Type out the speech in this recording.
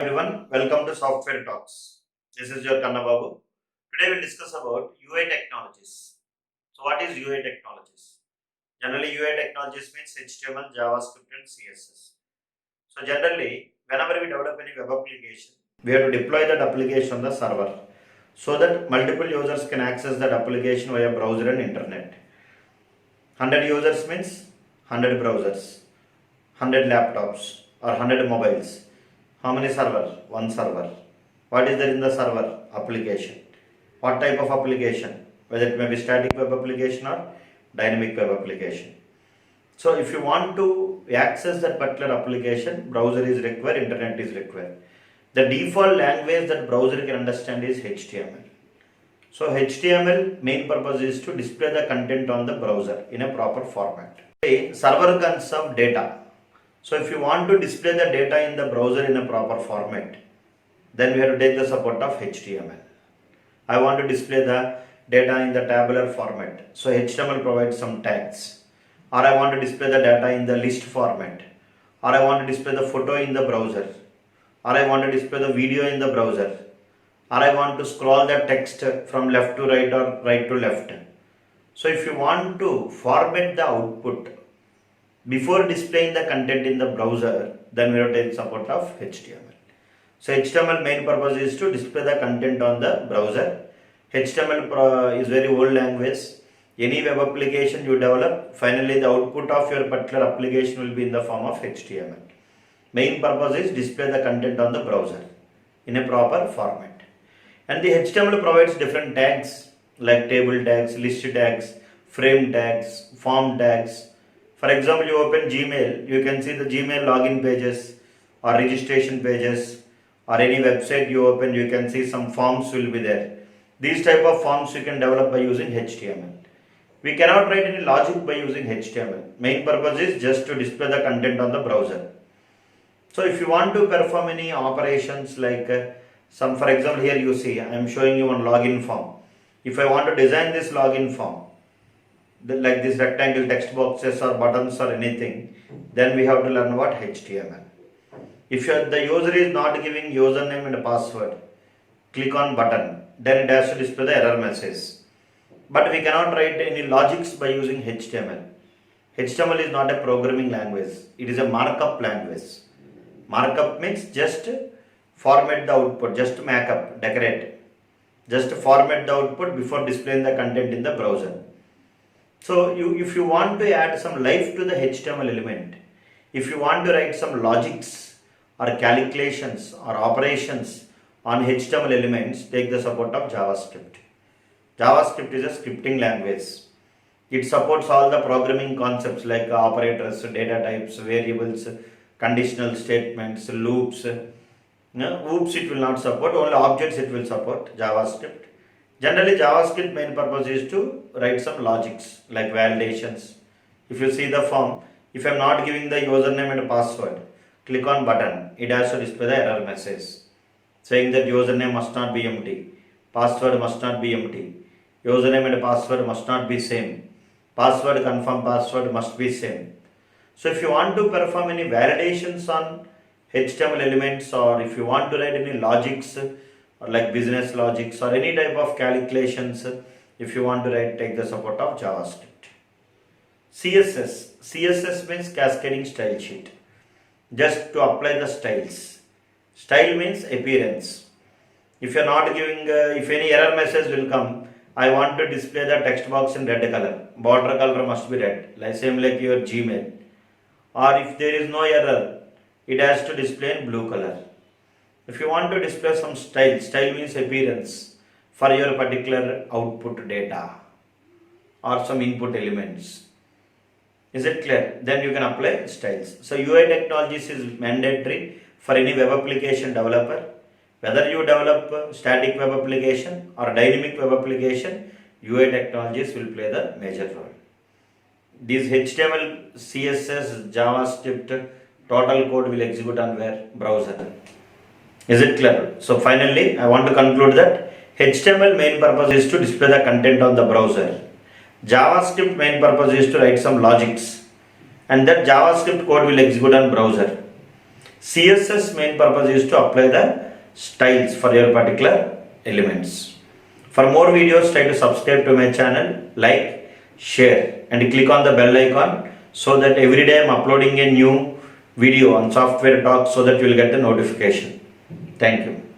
Everyone, welcome to Software Talks. This is your Kanna Babu. Today we'll discuss about UI technologies. So what is UI technologies? Generally UI technologies means HTML, JavaScript and CSS. So generally whenever we develop any web application, we have to deploy that application on the server so that multiple users can access that application via browser and internet. 100 users means 100 browsers, 100 laptops or 100 mobiles. How many server? One server. What is there in the server? Application. What type of application? Whether it may be static web application or dynamic web application. So if you want to access that particular application, browser is required, internet is required. The default language that browser can understand is HTML. So HTML main purpose is to display the content on the browser in a proper format. The server consists of data. So if you want to display the data in the browser in a proper format, then we have to take the support of HTML. I want to display the data in the tabular format. So HTML provides some tags. Or I want to display the data in the list format. Or I want to display the photo in the browser. Or I want to display the video in the browser. Or I want to scroll the text from left to right or right to left. So if you want to format the output before displaying the content in the browser, then we have to take support of HTML. So HTML main purpose is to display the content on the browser. HTML is very old language. Any web application you develop, finally the output of your particular application will be in the form of HTML. Main purpose is display the content on the browser in a proper format. And the HTML provides different tags like table tags, list tags, frame tags, form tags. For example, you open Gmail, you can see the Gmail login pages or registration pages, or any website you open, you can see some forms will be there. These type of forms you can develop by using HTML. We cannot write any logic by using HTML. Main purpose is just to display the content on the browser. So if you want to perform any operations like for example, here you see I am showing you one login form. If I want to design this login form, like this rectangle text boxes or buttons or anything, then we have to learn what HTML. If the user is not giving username and password, click on button, then it has to display the error message. But we cannot write any logics by using HTML. HTML is not a programming language, it is a markup language. Markup means just format the output, just make up, decorate. Just format the output before displaying the content in the browser. So if you want to add some life to the HTML element, if you want to write some logics or calculations or operations on HTML elements, take the support of JavaScript. JavaScript is a scripting language. It supports all the programming concepts like operators, data types, variables, conditional statements, loops. Oops it will not support, only objects it will support, JavaScript. Generally, JavaScript main purpose is to write some logics like validations. If you see the form, if I am not giving the username and password, click on button, it has to display the error message saying that username must not be empty, password must not be empty, username and password must not be same, password confirm password must be same. So if you want to perform any validations on HTML elements, or if you want to write any logics or like business logics or any type of calculations, if you want to write, take the support of JavaScript. CSS means cascading style sheet, just to apply the styles. Style means appearance. If you are not giving, if any error message will come, I want to display the text box in red color, border color must be red, like same like your Gmail. Or if there is no error, it has to display in blue color. If you want to display some style means appearance for your particular output data or some input elements. Is it clear? Then you can apply styles. So UI technologies is mandatory for any web application developer. Whether you develop static web application or dynamic web application, UI technologies will play the major role. These HTML, CSS, JavaScript, total code will execute on where? Browser. Is it clear? So finally, I want to conclude that HTML main purpose is to display the content on the browser. JavaScript main purpose is to write some logics, and that JavaScript code will execute on browser. CSS main purpose is to apply the styles for your particular elements. For more videos, try to subscribe to my channel, like, share, and click on the bell icon so that every day I am uploading a new video on Software Talk so that you will get the notification. Thank you.